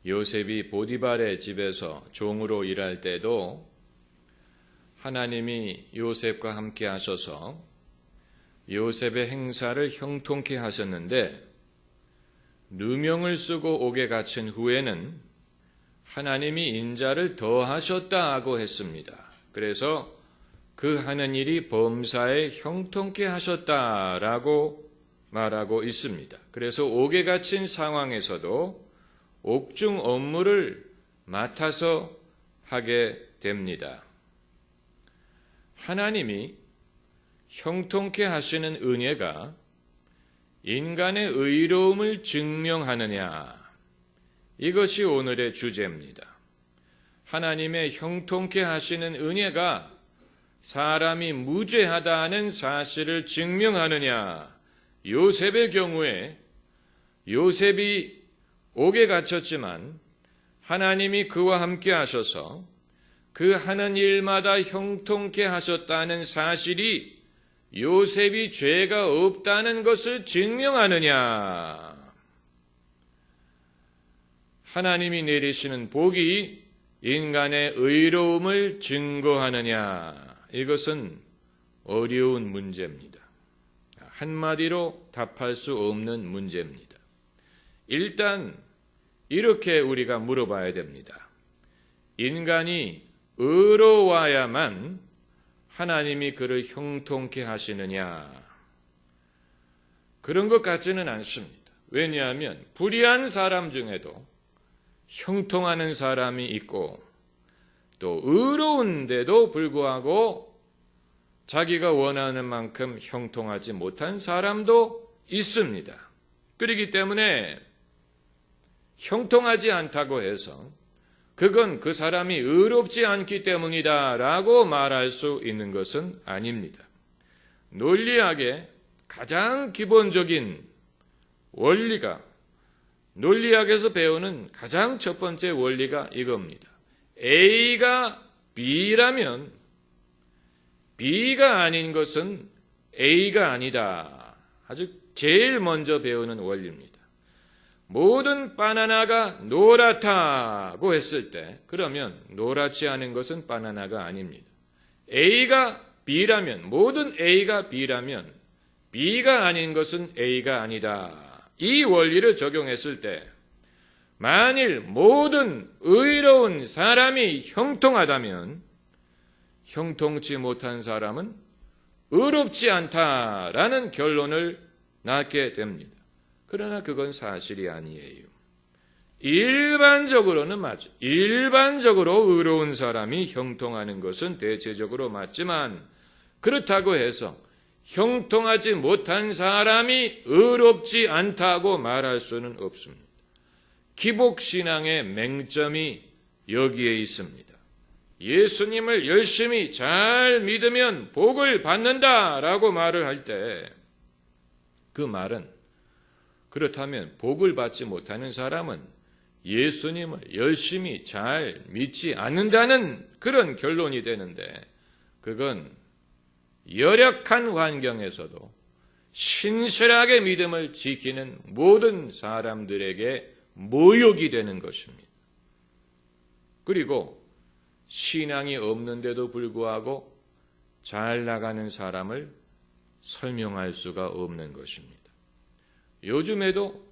요셉이 보디발의 집에서 종으로 일할 때도 하나님이 요셉과 함께 하셔서 요셉의 행사를 형통케 하셨는데 누명을 쓰고 옥에 갇힌 후에는 하나님이 인자를 더하셨다고 했습니다. 그래서 그 하는 일이 범사에 형통케 하셨다라고 말하고 있습니다. 그래서 옥에 갇힌 상황에서도 옥중 업무를 맡아서 하게 됩니다. 하나님이 형통케 하시는 은혜가 인간의 의로움을 증명하느냐, 이것이 오늘의 주제입니다. 하나님의 형통케 하시는 은혜가 사람이 무죄하다는 사실을 증명하느냐, 요셉의 경우에 요셉이 옥에 갇혔지만 하나님이 그와 함께 하셔서 그 하는 일마다 형통케 하셨다는 사실이 요셉이 죄가 없다는 것을 증명하느냐, 하나님이 내리시는 복이 인간의 의로움을 증거하느냐, 이것은 어려운 문제입니다. 한마디로 답할 수 없는 문제입니다. 일단 이렇게 우리가 물어봐야 됩니다. 인간이 의로워야만 하나님이 그를 형통케 하시느냐? 그런 것 같지는 않습니다. 왜냐하면 불의한 사람 중에도 형통하는 사람이 있고 또 의로운데도 불구하고 자기가 원하는 만큼 형통하지 못한 사람도 있습니다. 그렇기 때문에 형통하지 않다고 해서 그건 그 사람이 의롭지 않기 때문이다라고 말할 수 있는 것은 아닙니다. 논리학의 가장 기본적인 원리가, 논리학에서 배우는 가장 첫 번째 원리가 이겁니다. A가 B라면 B가 아닌 것은 A가 아니다. 아주 제일 먼저 배우는 원리입니다. 모든 바나나가 노랗다고 했을 때 그러면 노랗지 않은 것은 바나나가 아닙니다. A가 B라면, 모든 A가 B라면 B가 아닌 것은 A가 아니다. 이 원리를 적용했을 때 만일 모든 의로운 사람이 형통하다면 형통치 못한 사람은 의롭지 않다라는 결론을 낳게 됩니다. 그러나 그건 사실이 아니에요. 일반적으로는 맞죠. 일반적으로 의로운 사람이 형통하는 것은 대체적으로 맞지만 그렇다고 해서 형통하지 못한 사람이 의롭지 않다고 말할 수는 없습니다. 기복신앙의 맹점이 여기에 있습니다. 예수님을 열심히 잘 믿으면 복을 받는다라고 말을 할 때 그 말은 그렇다면 복을 받지 못하는 사람은 예수님을 열심히 잘 믿지 않는다는 그런 결론이 되는데 그건 열악한 환경에서도 신실하게 믿음을 지키는 모든 사람들에게 모욕이 되는 것입니다. 그리고 신앙이 없는데도 불구하고 잘 나가는 사람을 설명할 수가 없는 것입니다. 요즘에도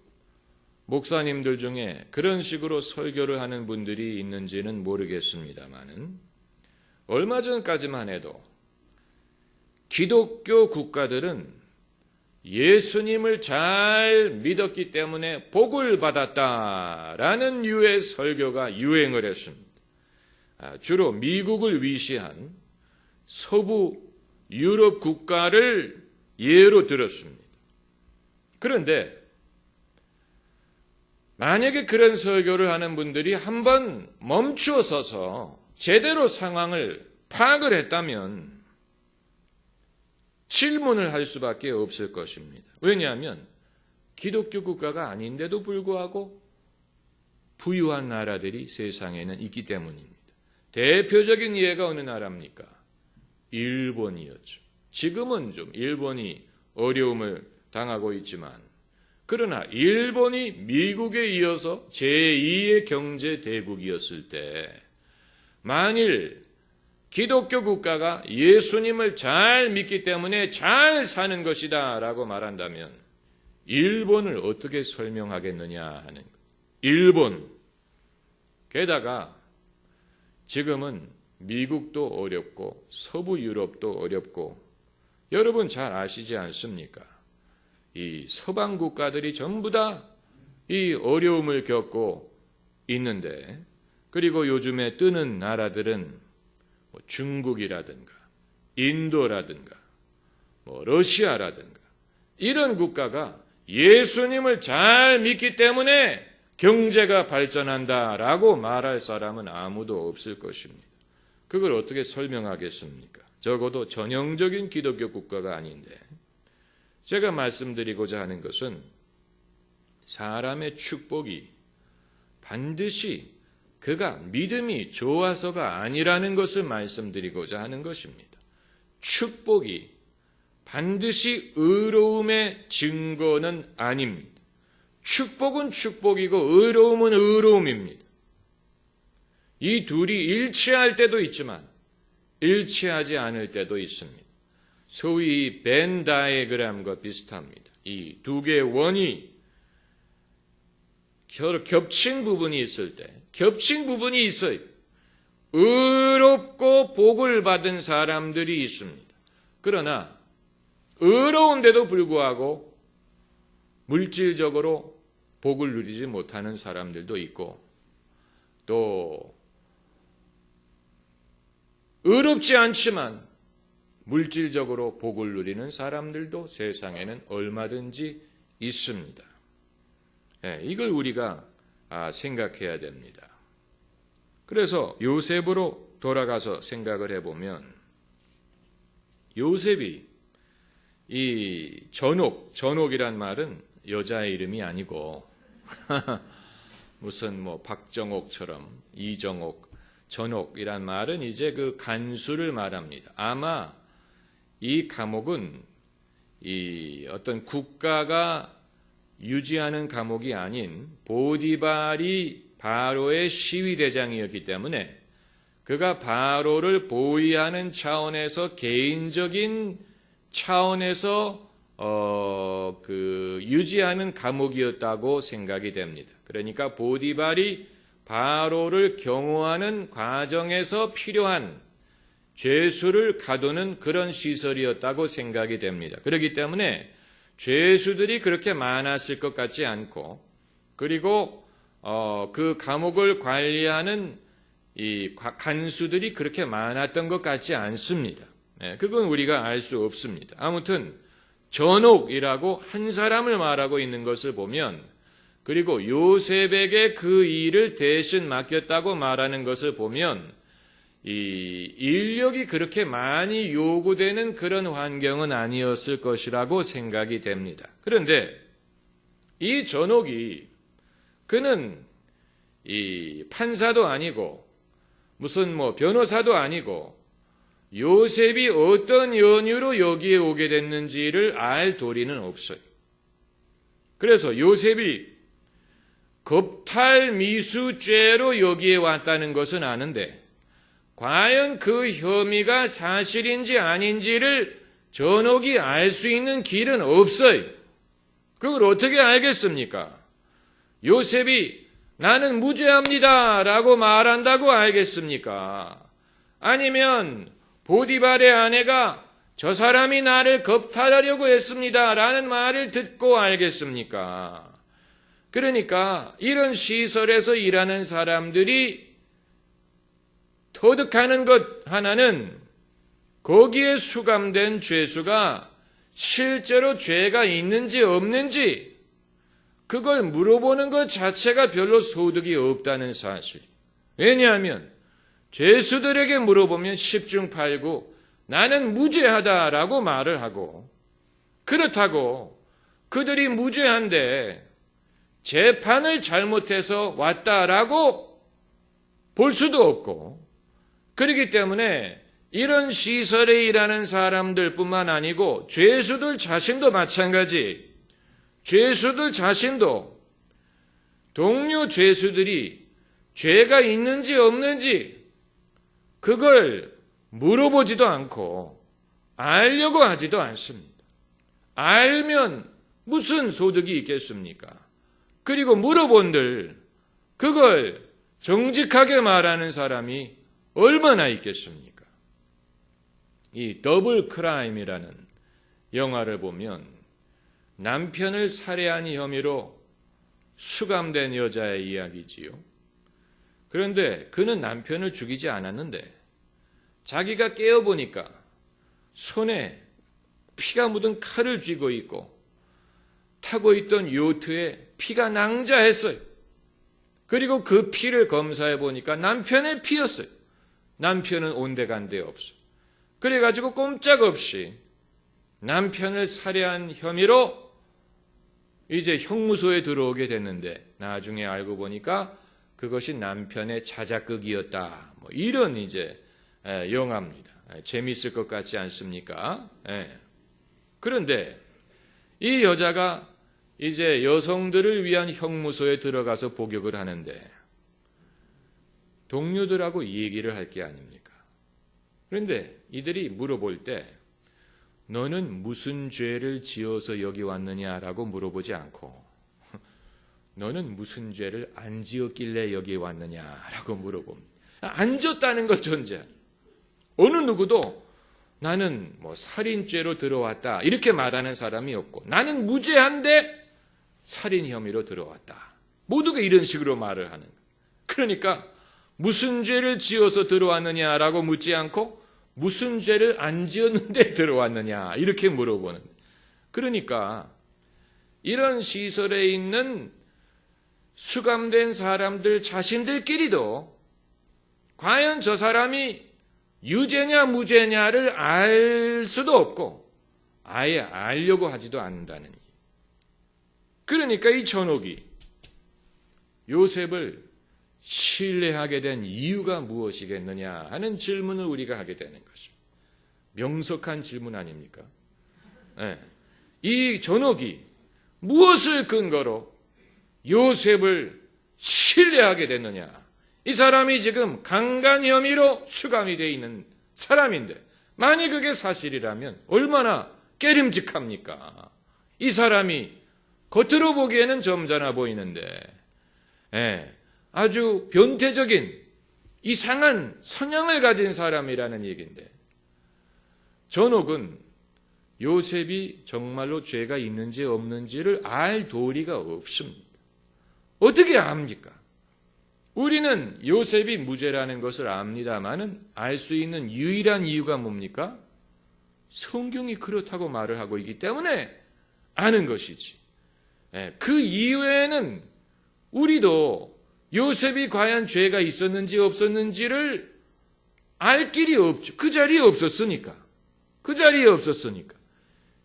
목사님들 중에 그런 식으로 설교를 하는 분들이 있는지는 모르겠습니다만은 얼마 전까지만 해도 기독교 국가들은 예수님을 잘 믿었기 때문에 복을 받았다라는 류의 설교가 유행을 했습니다. 주로 미국을 위시한 서부 유럽 국가를 예로 들었습니다. 그런데 만약에 그런 설교를 하는 분들이 한번 멈추어 서서 제대로 상황을 파악을 했다면 질문을 할 수밖에 없을 것입니다. 왜냐하면 기독교 국가가 아닌데도 불구하고 부유한 나라들이 세상에는 있기 때문입니다. 대표적인 예가 어느 나라입니까? 일본이었죠. 지금은 좀 일본이 어려움을 당하고 있지만 그러나 일본이 미국에 이어서 제2의 경제 대국이었을 때 만일 기독교 국가가 예수님을 잘 믿기 때문에 잘 사는 것이다 라고 말한다면 일본을 어떻게 설명하겠느냐 하는 것. 일본. 게다가 지금은 미국도 어렵고 서부 유럽도 어렵고 여러분 잘 아시지 않습니까? 이 서방 국가들이 전부 다 이 어려움을 겪고 있는데 그리고 요즘에 뜨는 나라들은 중국이라든가 인도라든가 러시아라든가 이런 국가가 예수님을 잘 믿기 때문에 경제가 발전한다라고 말할 사람은 아무도 없을 것입니다. 그걸 어떻게 설명하겠습니까? 적어도 전형적인 기독교 국가가 아닌데 제가 말씀드리고자 하는 것은 사람의 축복이 반드시 그가 믿음이 좋아서가 아니라는 것을 말씀드리고자 하는 것입니다. 축복이 반드시 의로움의 증거는 아닙니다. 축복은 축복이고 의로움은 의로움입니다. 이 둘이 일치할 때도 있지만 일치하지 않을 때도 있습니다. 소위 벤 다이어그램과 비슷합니다. 이 두 개의 원이 겹친 부분이 있을 때, 겹친 부분이 있어요. 의롭고 복을 받은 사람들이 있습니다. 그러나 의로운데도 불구하고 물질적으로 복을 누리지 못하는 사람들도 있고 또 의롭지 않지만 물질적으로 복을 누리는 사람들도 세상에는 얼마든지 있습니다. 이걸 우리가 생각해야 됩니다. 그래서 요셉으로 돌아가서 생각을 해보면 요셉이 이 전옥이란 말은 여자의 이름이 아니고 무슨 박정옥처럼 이정옥, 전옥이란 말은 이제 그 간수를 말합니다. 아마 이 감옥은 이 어떤 국가가 유지하는 감옥이 아닌 보디발이 바로의 시위대장이었기 때문에 그가 바로를 보위하는 차원에서 개인적인 차원에서 유지하는 감옥이었다고 생각이 됩니다. 그러니까 보디발이 바로를 경호하는 과정에서 필요한 죄수를 가두는 그런 시설이었다고 생각이 됩니다. 그렇기 때문에 죄수들이 그렇게 많았을 것 같지 않고 그리고 그 감옥을 관리하는 이 간수들이 그렇게 많았던 것 같지 않습니다. 그건 우리가 알 수 없습니다. 아무튼 전옥이라고 한 사람을 말하고 있는 것을 보면 그리고 요셉에게 그 일을 대신 맡겼다고 말하는 것을 보면 이 인력이 그렇게 많이 요구되는 그런 환경은 아니었을 것이라고 생각이 됩니다. 그런데 이 전옥이 그는 이 판사도 아니고 무슨 변호사도 아니고 요셉이 어떤 연유로 여기에 오게 됐는지를 알 도리는 없어요. 그래서 요셉이 겁탈미수죄로 여기에 왔다는 것은 아는데 과연 그 혐의가 사실인지 아닌지를 전옥이 알 수 있는 길은 없어요. 그걸 어떻게 알겠습니까? 요셉이 나는 무죄합니다 라고 말한다고 알겠습니까? 아니면 보디발의 아내가 저 사람이 나를 겁탈하려고 했습니다 라는 말을 듣고 알겠습니까? 그러니까 이런 시설에서 일하는 사람들이 터득하는 것 하나는 거기에 수감된 죄수가 실제로 죄가 있는지 없는지 그걸 물어보는 것 자체가 별로 소득이 없다는 사실. 왜냐하면 죄수들에게 물어보면 10중 8구 나는 무죄하다라고 말을 하고 그렇다고 그들이 무죄한데 재판을 잘못해서 왔다라고 볼 수도 없고 그렇기 때문에 이런 시설에 일하는 사람들뿐만 아니고 죄수들 자신도 마찬가지 죄수들 자신도 동료 죄수들이 죄가 있는지 없는지 그걸 물어보지도 않고 알려고 하지도 않습니다. 알면 무슨 소득이 있겠습니까? 그리고 물어본들 그걸 정직하게 말하는 사람이 얼마나 있겠습니까? 이 더블 크라임이라는 영화를 보면 남편을 살해한 혐의로 수감된 여자의 이야기지요. 그런데 그는 남편을 죽이지 않았는데 자기가 깨어보니까 손에 피가 묻은 칼을 쥐고 있고 타고 있던 요트에 피가 낭자했어요. 그리고 그 피를 검사해 보니까 남편의 피였어요. 남편은 온데간데 없어요. 그래가지고 꼼짝없이 남편을 살해한 혐의로 이제 형무소에 들어오게 됐는데 나중에 알고 보니까 그것이 남편의 자작극이었다. 뭐 이런 이제 영화입니다. 재미있을 것 같지 않습니까? 그런데 이 여자가 이제 여성들을 위한 형무소에 들어가서 복역을 하는데 동료들하고 이 얘기를 할 게 아닙니까? 그런데 이들이 물어볼 때 너는 무슨 죄를 지어서 여기 왔느냐라고 물어보지 않고 너는 무슨 죄를 안 지었길래 여기 왔느냐라고 물어봅니다. 안 졌다는 것 존재. 어느 누구도 나는 뭐 살인죄로 들어왔다 이렇게 말하는 사람이 없고 나는 무죄한데 살인 혐의로 들어왔다. 모두가 이런 식으로 말을 하는 거예요. 그러니까 무슨 죄를 지어서 들어왔느냐라고 묻지 않고 무슨 죄를 안 지었는데 들어왔느냐 이렇게 물어보는 거예요. 그러니까 이런 시설에 있는 수감된 사람들 자신들끼리도 과연 저 사람이 유죄냐 무죄냐를 알 수도 없고 아예 알려고 하지도 않는다는 일. 그러니까 이 전옥이 요셉을 신뢰하게 된 이유가 무엇이겠느냐 하는 질문을 우리가 하게 되는 것입니다. 명석한 질문 아닙니까? 이 전옥이 무엇을 근거로 요셉을 신뢰하게 됐느냐? 이 사람이 지금 강간 혐의로 수감이 되어 있는 사람인데 만약 그게 사실이라면 얼마나 깨림직합니까? 이 사람이 겉으로 보기에는 점잖아 보이는데 아주 변태적인 이상한 성향을 가진 사람이라는 얘기인데 전옥은 요셉이 정말로 죄가 있는지 없는지를 알 도리가 없습니다. 어떻게 압니까? 우리는 요셉이 무죄라는 것을 압니다마는 알 수 있는 유일한 이유가 뭡니까? 성경이 그렇다고 말을 하고 있기 때문에 아는 것이지. 그 이외에는 우리도 요셉이 과연 죄가 있었는지 없었는지를 알 길이 없죠. 그 자리에 없었으니까. 그 자리에 없었으니까.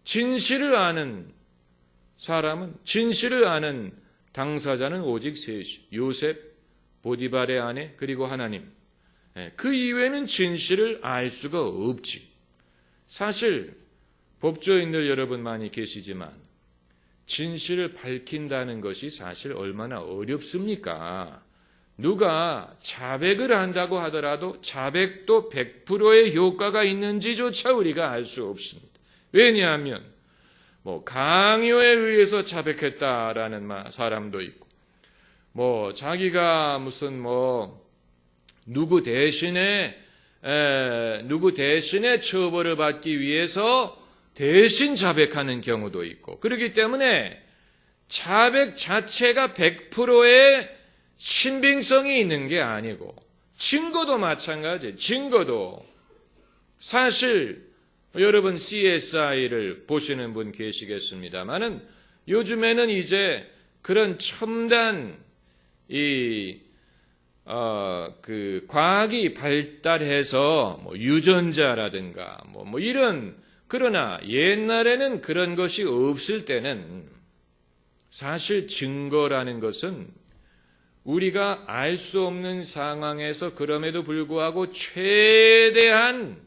진실을 아는 사람은, 진실을 아는 당사자는 오직 셋이. 요셉, 보디발의 아내, 그리고 하나님. 그 이외에는 진실을 알 수가 없지. 사실 법조인들 여러분 많이 계시지만 진실을 밝힌다는 것이 사실 얼마나 어렵습니까? 누가 자백을 한다고 하더라도 자백도 100%의 효과가 있는지조차 우리가 알 수 없습니다. 왜냐하면 강요에 의해서 자백했다라는 사람도 있고 자기가 무슨 누구 대신에 처벌을 받기 위해서 대신 자백하는 경우도 있고 그렇기 때문에 자백 자체가 100%의 신빙성이 있는 게 아니고 증거도 마찬가지예요. 증거도 사실 여러분 CSI를 보시는 분 계시겠습니다만은 요즘에는 이제 그런 첨단 과학이 발달해서 유전자라든가 이런 그러나 옛날에는 그런 것이 없을 때는 사실 증거라는 것은 우리가 알 수 없는 상황에서 그럼에도 불구하고 최대한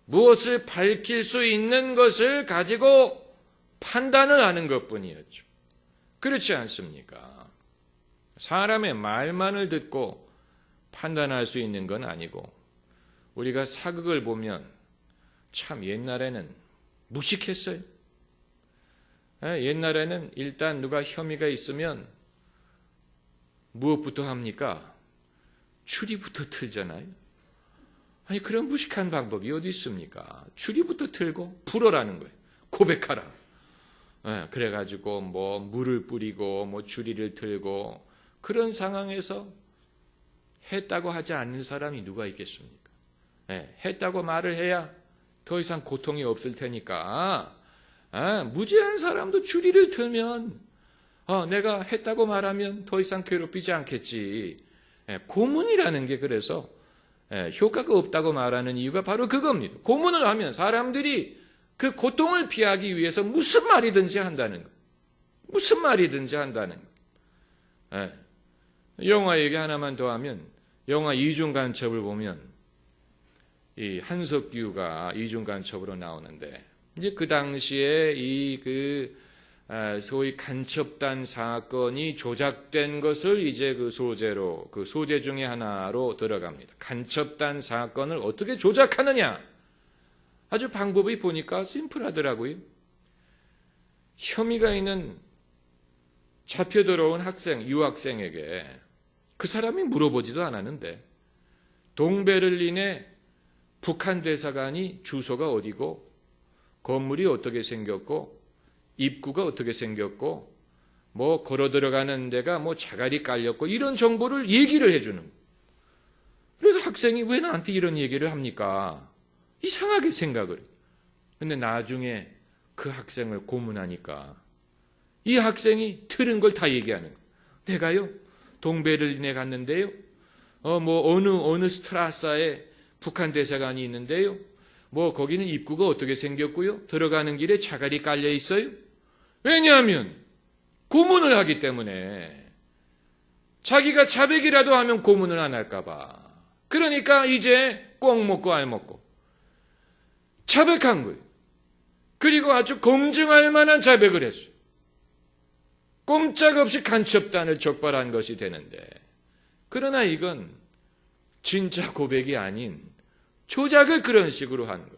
무엇을 밝힐 수 있는 것을 가지고 판단을 하는 것뿐이었죠. 그렇지 않습니까? 사람의 말만을 듣고 판단할 수 있는 건 아니고, 우리가 사극을 보면 참 옛날에는 무식했어요. 옛날에는 일단 누가 혐의가 있으면 무엇부터 합니까? 추리부터 틀잖아요. 아니, 그런 무식한 방법이 어디 있습니까? 추리부터 틀고 풀어라는 거예요. 고백하라. 그래가지고 뭐 물을 뿌리고 뭐 추리를 틀고, 그런 상황에서 했다고 하지 않는 사람이 누가 있겠습니까? 했다고 말을 해야 더 이상 고통이 없을 테니까, 무죄한 사람도 추리를 틀면 내가 했다고 말하면 더 이상 괴롭히지 않겠지. 고문이라는 게 그래서 효과가 없다고 말하는 이유가 바로 그겁니다. 고문을 하면 사람들이 그 고통을 피하기 위해서 무슨 말이든지 한다는 거. 무슨 말이든지 한다는 거. 영화 얘기 하나만 더 하면, 영화 이중간첩을 보면 이 한석규가 이중간첩으로 나오는데, 이제 그 당시에 소위 간첩단 사건이 조작된 것을 이제 그 소재 중에 하나로 들어갑니다. 간첩단 사건을 어떻게 조작하느냐? 아주 방법이 보니까 심플하더라고요. 혐의가 있는 잡혀 들어온 유학생에게 그 사람이 물어보지도 않았는데, 동베를린의 북한 대사관이 주소가 어디고, 건물이 어떻게 생겼고, 입구가 어떻게 생겼고, 뭐 걸어 들어가는 데가 뭐 자갈이 깔렸고, 이런 정보를 얘기를 해주는 거예요. 그래서 학생이 왜 나한테 이런 얘기를 합니까? 이상하게 생각을. 근데 나중에 그 학생을 고문하니까 이 학생이 들은 걸 다 얘기하는 거예요. 내가요, 동베를린에 갔는데요, 뭐 어느 스트라사에 북한 대사관이 있는데요, 뭐 거기는 입구가 어떻게 생겼고요, 들어가는 길에 자갈이 깔려 있어요. 왜냐하면 고문을 하기 때문에, 자기가 자백이라도 하면 고문을 안 할까 봐. 그러니까 이제 꼭 먹고 알 먹고 자백한 거예요. 그리고 아주 검증할 만한 자백을 했어요. 꼼짝없이 간첩단을 적발한 것이 되는데, 그러나 이건 진짜 고백이 아닌 조작을 그런 식으로 한 거예요.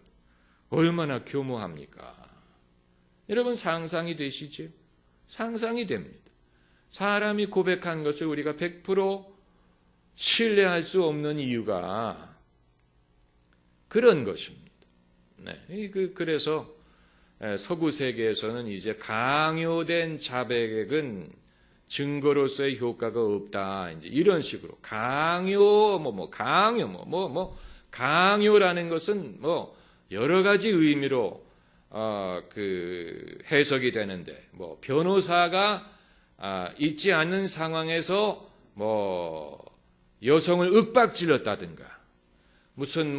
얼마나 교모합니까? 여러분, 상상이 되시죠? 상상이 됩니다. 사람이 고백한 것을 우리가 100% 신뢰할 수 없는 이유가 그런 것입니다. 그래서 서구 세계에서는 이제 강요된 자백은 증거로서의 효과가 없다. 이제 이런 식으로 강요라는 것은 뭐 여러 가지 의미로 해석이 되는데, 뭐 변호사가 있지 않는 상황에서 뭐 여성을 윽박질렀다든가, 무슨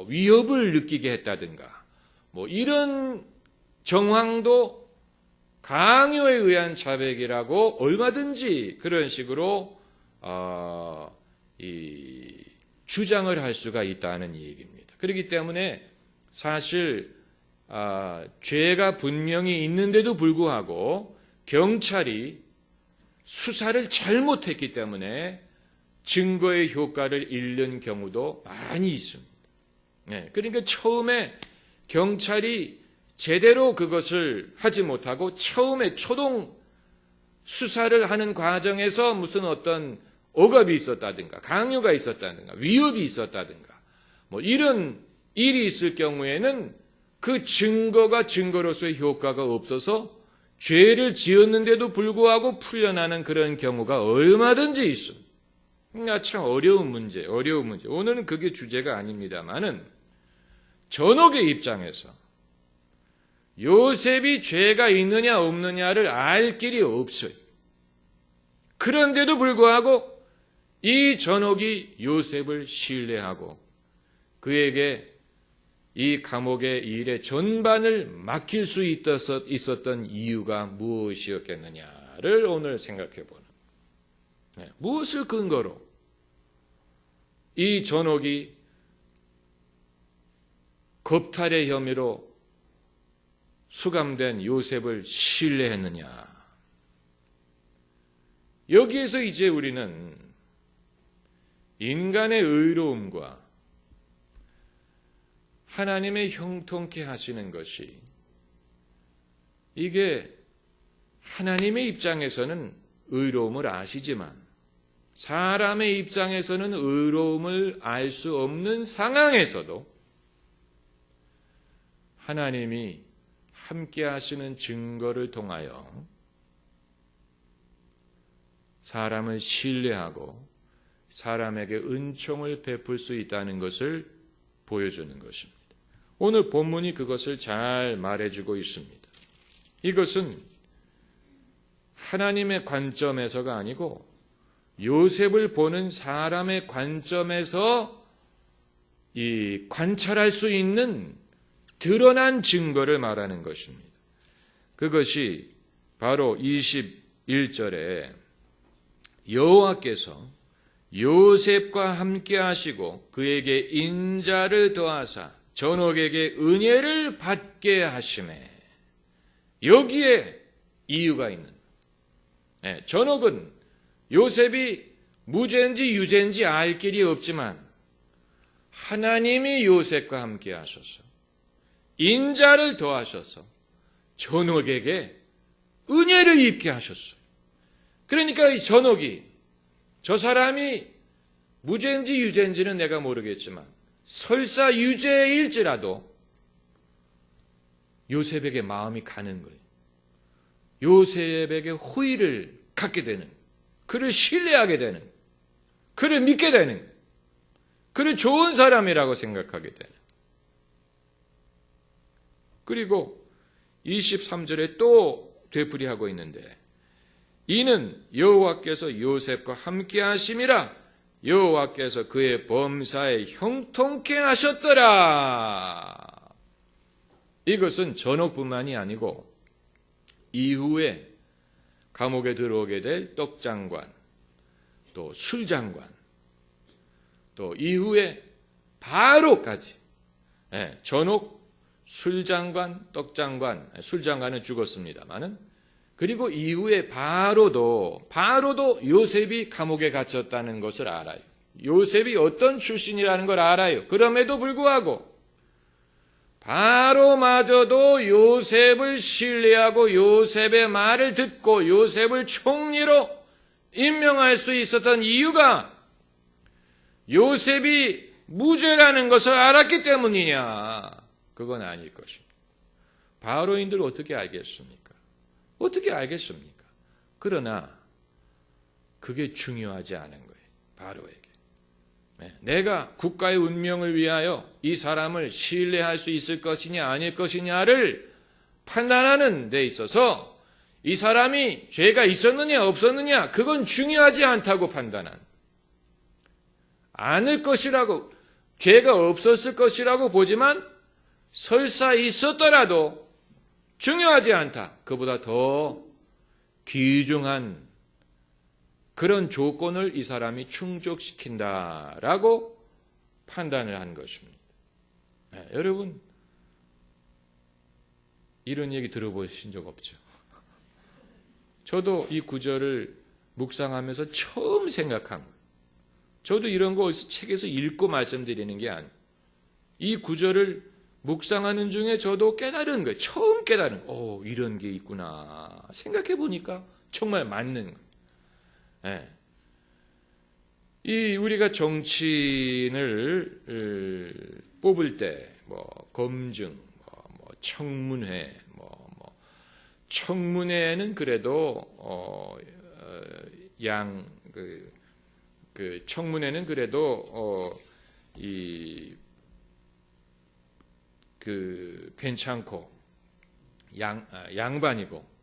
위협을 느끼게 했다든가, 뭐 이런 정황도 강요에 의한 자백이라고 얼마든지 그런 식으로 주장을 할 수가 있다는 얘기입니다. 그렇기 때문에 사실 죄가 분명히 있는데도 불구하고 경찰이 수사를 잘못했기 때문에 증거의 효과를 잃는 경우도 많이 있습니다. 그러니까 처음에 경찰이 제대로 그것을 하지 못하고, 처음에 초동 수사를 하는 과정에서 무슨 어떤 억압이 있었다든가, 강요가 있었다든가, 위협이 있었다든가, 뭐 이런 일이 있을 경우에는 그 증거가 증거로서의 효과가 없어서 죄를 지었는데도 불구하고 풀려나는 그런 경우가 얼마든지 있습니다. 참 어려운 문제. 오늘은 그게 주제가 아닙니다만은, 전옥의 입장에서 요셉이 죄가 있느냐 없느냐를 알 길이 없어요. 그런데도 불구하고 이 전옥이 요셉을 신뢰하고 그에게 이 감옥의 일의 전반을 맡길 수 있었던 이유가 무엇이었겠느냐를 오늘 생각해 보는, 무엇을 근거로 이 전옥이 겁탈의 혐의로 수감된 요셉을 신뢰했느냐? 여기에서 이제 우리는 인간의 의로움과 하나님의 형통케 하시는 것이, 이게 하나님의 입장에서는 의로움을 아시지만 사람의 입장에서는 의로움을 알 수 없는 상황에서도 하나님이 함께 하시는 증거를 통하여 사람을 신뢰하고 사람에게 은총을 베풀 수 있다는 것을 보여주는 것입니다. 오늘 본문이 그것을 잘 말해주고 있습니다. 이것은 하나님의 관점에서가 아니고 요셉을 보는 사람의 관점에서 이 관찰할 수 있는 드러난 증거를 말하는 것입니다. 그것이 바로 21절에 여호와께서 요셉과 함께 하시고 그에게 인자를 더하사 전옥에게 은혜를 받게 하시매, 여기에 이유가 있는, 전옥은 요셉이 무죄인지 유죄인지 알 길이 없지만 하나님이 요셉과 함께 하셔서 인자를 더하셔서 전옥에게 은혜를 입게 하셨어요. 그러니까 이 전옥이, 저 사람이 무죄인지 유죄인지는 내가 모르겠지만 설사 유죄일지라도 요셉에게 마음이 가는 거예요. 요셉에게 호의를 갖게 되는, 그를 신뢰하게 되는, 그를 믿게 되는, 그를 좋은 사람이라고 생각하게 되는. 그리고 23절에 또 되풀이하고 있는데, 이는 여호와께서 요셉과 함께 하심이라 여호와께서 그의 범사에 형통케 하셨더라. 이것은 전옥뿐만이 아니고 이후에 감옥에 들어오게 될 떡장관, 또 술장관, 또 이후에 바로까지, 전옥, 술장관, 떡장관, 술장관은 죽었습니다마는, 그리고 이후에 바로도 요셉이 감옥에 갇혔다는 것을 알아요. 요셉이 어떤 출신이라는 걸 알아요. 그럼에도 불구하고 바로마저도 요셉을 신뢰하고 요셉의 말을 듣고 요셉을 총리로 임명할 수 있었던 이유가 요셉이 무죄라는 것을 알았기 때문이냐? 그건 아닐 것입니다. 바로인들 어떻게 알겠습니까? 어떻게 알겠습니까? 그러나 그게 중요하지 않은 거예요. 바로에게. 내가 국가의 운명을 위하여 이 사람을 신뢰할 수 있을 것이냐 아닐 것이냐를 판단하는 데 있어서 이 사람이 죄가 있었느냐 없었느냐 그건 중요하지 않다고 판단한, 않을 것이라고, 죄가 없었을 것이라고 보지만 설사 있었더라도 중요하지 않다. 그보다 더 귀중한 그런 조건을 이 사람이 충족시킨다라고 판단을 한 것입니다. 여러분, 이런 얘기 들어보신 적 없죠? 저도 이 구절을 묵상하면서 처음 생각한 거예요. 저도 이런 거 어디서 책에서 읽고 말씀드리는 게 아니에요. 이 구절을 묵상하는 중에 저도 깨달은 거예요. 처음 깨달은 거예요. 이런 게 있구나. 생각해 보니까 정말 맞는 거예요. 이 우리가 정치인을 뽑을 때 검증, 청문회, 청문회는 그래도 청문회는 그래도 괜찮고 양반이고,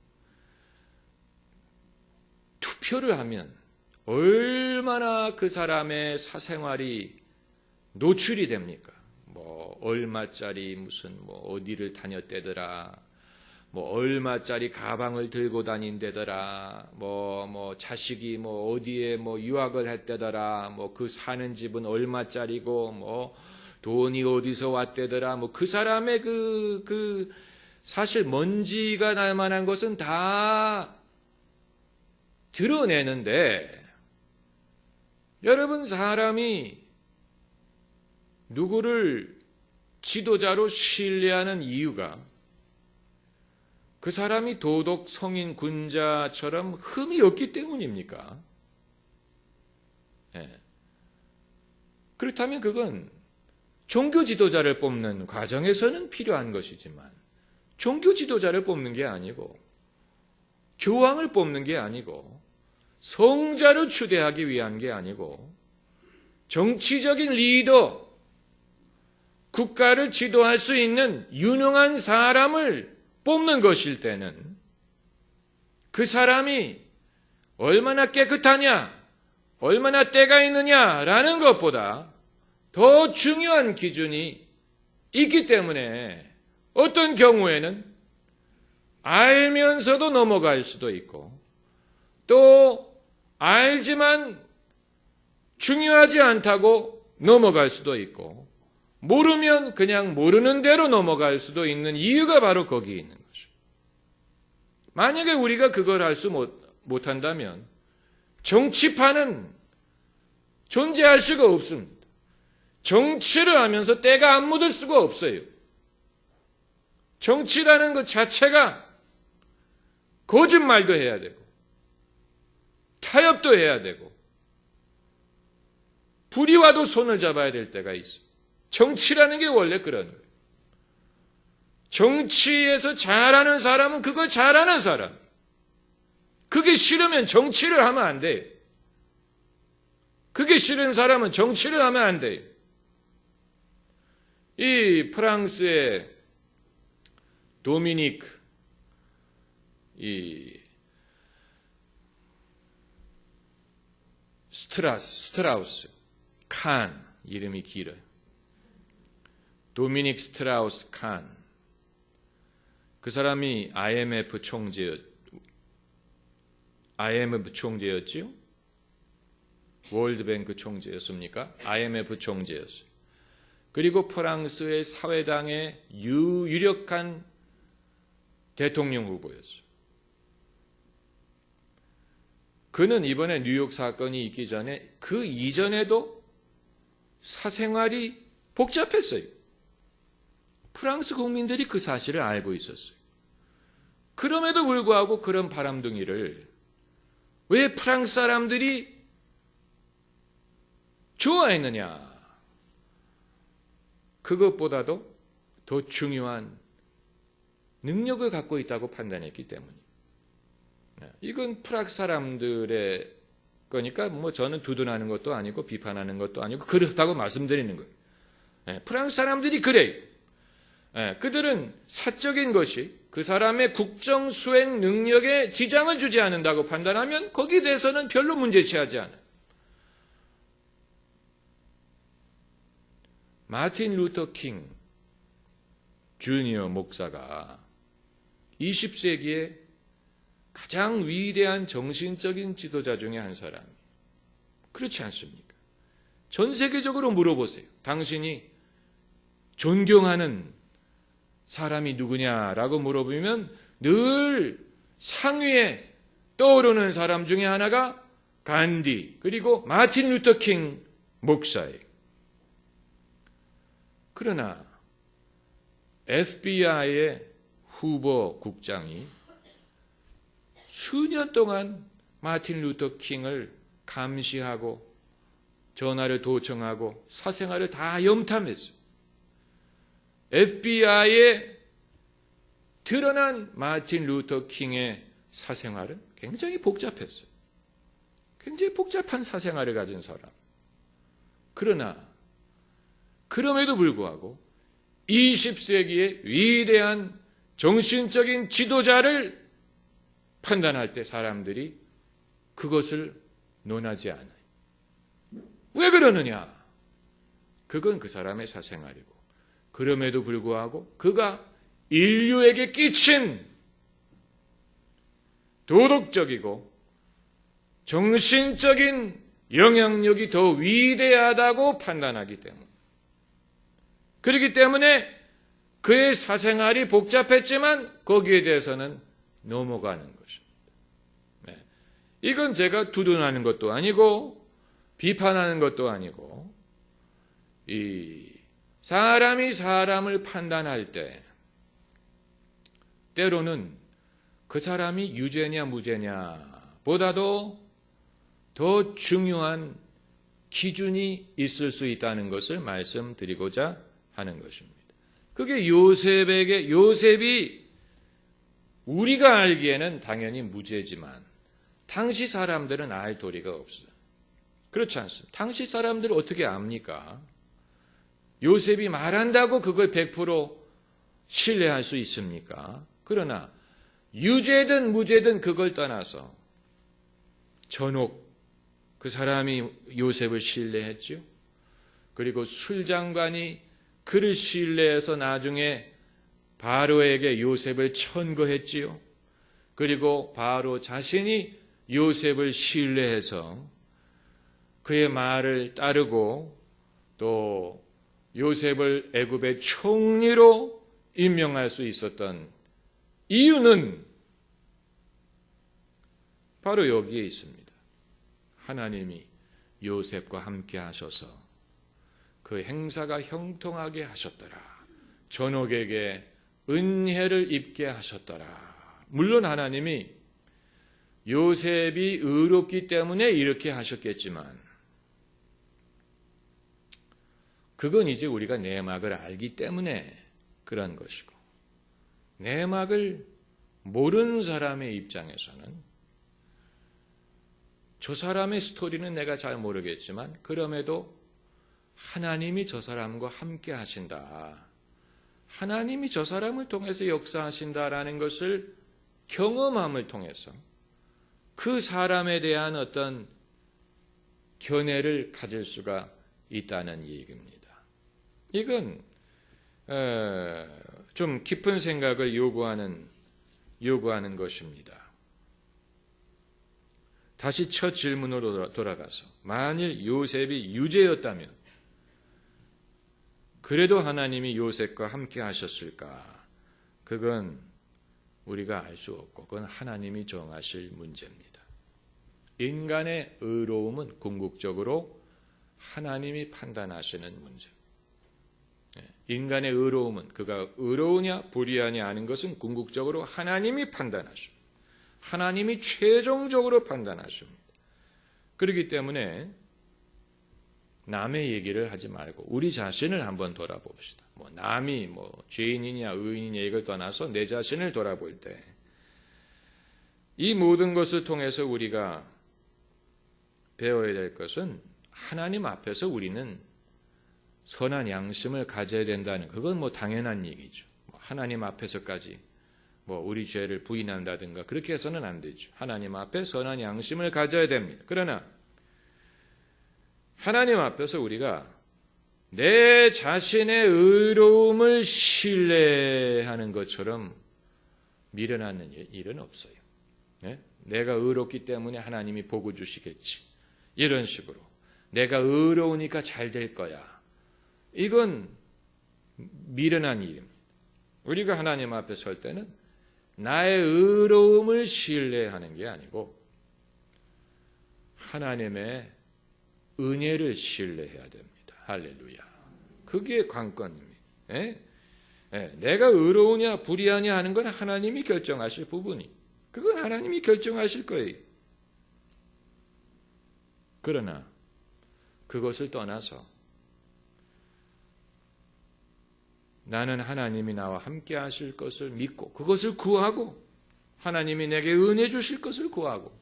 투표를 하면 얼마나 그 사람의 사생활이 노출이 됩니까? 얼마짜리 무슨 어디를 다녔대더라, 얼마짜리 가방을 들고 다닌대더라, 자식이 어디에 유학을 했대더라, 그 사는 집은 얼마짜리고, 돈이 어디서 왔대더라, 그 사람의 사실 먼지가 날 만한 것은 다 드러내는데, 여러분, 사람이 누구를 지도자로 신뢰하는 이유가 그 사람이 도덕 성인 군자처럼 흠이 없기 때문입니까? 예. 그렇다면 그건 종교 지도자를 뽑는 과정에서는 필요한 것이지만 종교 지도자를 뽑는 게 아니고 교황을 뽑는 게 아니고 성자를 추대하기 위한 게 아니고 정치적인 리더, 국가를 지도할 수 있는 유능한 사람을 뽑는 것일 때는 그 사람이 얼마나 깨끗하냐, 얼마나 때가 있느냐라는 것보다 더 중요한 기준이 있기 때문에 어떤 경우에는 알면서도 넘어갈 수도 있고 또 알지만 중요하지 않다고 넘어갈 수도 있고 모르면 그냥 모르는 대로 넘어갈 수도 있는 이유가 바로 거기에 있는 거죠. 만약에 우리가 그걸 할 수 못한다면 정치판은 존재할 수가 없습니다. 정치를 하면서 때가 안 묻을 수가 없어요. 정치라는 것 자체가 거짓말도 해야 되고 타협도 해야 되고 불의와도 손을 잡아야 될 때가 있어요. 정치라는 게 원래 그런 거예요. 정치에서 잘하는 사람은 그걸 잘하는 사람. 그게 싫으면 정치를 하면 안 돼요. 그게 싫은 사람은 정치를 하면 안 돼요. 이 프랑스의 도미니크 스트라우스 칸, 이름이 길어요. 도미닉 스트라우스 칸. 그 사람이 IMF 총재였지요? 월드뱅크 총재였습니까? IMF 총재였어요. 그리고 프랑스의 사회당의 유력한 대통령 후보였어요. 그는 이번에 뉴욕 사건이 있기 전에 그 이전에도 사생활이 복잡했어요. 프랑스 국민들이 그 사실을 알고 있었어요. 그럼에도 불구하고 그런 바람둥이를 왜 프랑스 사람들이 좋아했느냐? 그것보다도 더 중요한 능력을 갖고 있다고 판단했기 때문입니다. 이건 프랑스 사람들의 거니까 저는 두둔하는 것도 아니고 비판하는 것도 아니고 그렇다고 말씀드리는 거예요. 프랑스 사람들이 그래요. 그들은 사적인 것이 그 사람의 국정 수행 능력에 지장을 주지 않는다고 판단하면 거기에 대해서는 별로 문제치하지 않아요. 마틴 루터 킹 주니어 목사가 20세기에 가장 위대한 정신적인 지도자 중에 한 사람이에요. 그렇지 않습니까? 전 세계적으로 물어보세요. 당신이 존경하는 사람이 누구냐라고 물어보면 늘 상위에 떠오르는 사람 중에 하나가 간디 그리고 마틴 루터 킹 목사예요. 그러나 FBI의 후보 국장이 수년 동안 마틴 루터 킹을 감시하고 전화를 도청하고 사생활을 다 염탐했어요. FBI에 드러난 마틴 루터 킹의 사생활은 굉장히 복잡했어요. 굉장히 복잡한 사생활을 가진 사람. 그러나 그럼에도 불구하고 20세기의 위대한 정신적인 지도자를 판단할 때 사람들이 그것을 논하지 않아요. 왜 그러느냐? 그건 그 사람의 사생활이고 그럼에도 불구하고 그가 인류에게 끼친 도덕적이고 정신적인 영향력이 더 위대하다고 판단하기 때문에 그렇기 때문에 그의 사생활이 복잡했지만 거기에 대해서는 넘어가는 것입니다. 네. 이건 제가 두둔하는 것도 아니고 비판하는 것도 아니고 이 사람이 사람을 판단할 때 때로는 그 사람이 유죄냐 무죄냐 보다도 더 중요한 기준이 있을 수 있다는 것을 말씀드리고자 하는 것입니다. 그게 요셉이 우리가 알기에는 당연히 무죄지만 당시 사람들은 알 도리가 없어요. 그렇지 않습니다. 당시 사람들은 어떻게 압니까? 요셉이 말한다고 그걸 100% 신뢰할 수 있습니까? 그러나 유죄든 무죄든 그걸 떠나서 전옥 그 사람이 요셉을 신뢰했지요. 그리고 술장관이 그를 신뢰해서 나중에 바로에게 요셉을 천거했지요. 그리고 바로 자신이 요셉을 신뢰해서 그의 말을 따르고 또 요셉을 애굽의 총리로 임명할 수 있었던 이유는 바로 여기에 있습니다. 하나님이 요셉과 함께 하셔서 그 행사가 형통하게 하셨더라. 전옥에게 은혜를 입게 하셨더라. 물론 하나님이 요셉이 의롭기 때문에 이렇게 하셨겠지만 그건 이제 우리가 내막을 알기 때문에 그런 것이고 내막을 모르는 사람의 입장에서는 저 사람의 스토리는 내가 잘 모르겠지만 그럼에도 하나님이 저 사람과 함께 하신다. 하나님이 저 사람을 통해서 역사하신다라는 것을 경험함을 통해서 그 사람에 대한 어떤 견해를 가질 수가 있다는 얘기입니다. 이건 좀 깊은 생각을 요구하는 것입니다. 다시 첫 질문으로 돌아가서 만일 요셉이 유죄였다면 그래도 하나님이 요셉과 함께 하셨을까? 그건 우리가 알 수 없고 그건 하나님이 정하실 문제입니다. 인간의 의로움은 궁극적으로 하나님이 판단하시는 문제. 인간의 의로움은 그가 의로우냐 불의하냐 하는 것은 궁극적으로 하나님이 판단하십니다. 하나님이 최종적으로 판단하십니다. 그렇기 때문에 남의 얘기를 하지 말고 우리 자신을 한번 돌아봅시다. 남이 죄인이냐 의인이냐 이걸 떠나서 내 자신을 돌아볼 때 이 모든 것을 통해서 우리가 배워야 될 것은 하나님 앞에서 우리는 선한 양심을 가져야 된다는 그건 당연한 얘기죠. 하나님 앞에서까지 우리 죄를 부인한다든가 그렇게 해서는 안 되죠. 하나님 앞에 선한 양심을 가져야 됩니다. 그러나 하나님 앞에서 우리가 내 자신의 의로움을 신뢰하는 것처럼 미련하는 일은 없어요. 내가 의롭기 때문에 하나님이 복을 주시겠지. 이런 식으로 내가 의로우니까 잘 될 거야. 이건 미련한 일입니다. 우리가 하나님 앞에 설 때는 나의 의로움을 신뢰하는 게 아니고 하나님의 은혜를 신뢰해야 됩니다. 할렐루야. 그게 관건입니다. 내가 의로우냐 불의하냐 하는 건 하나님이 결정하실 부분이. 그건 하나님이 결정하실 거예요. 그러나 그것을 떠나서 나는 하나님이 나와 함께 하실 것을 믿고 그것을 구하고 하나님이 내게 은혜 주실 것을 구하고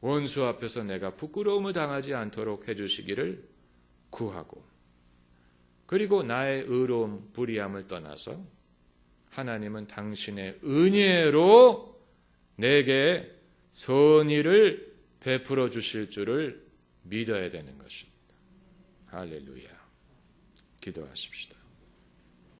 원수 앞에서 내가 부끄러움을 당하지 않도록 해주시기를 구하고 그리고 나의 의로움 불의함을 떠나서 하나님은 당신의 은혜로 내게 선의를 베풀어 주실 줄을 믿어야 되는 것입니다. 할렐루야. 기도하십시다.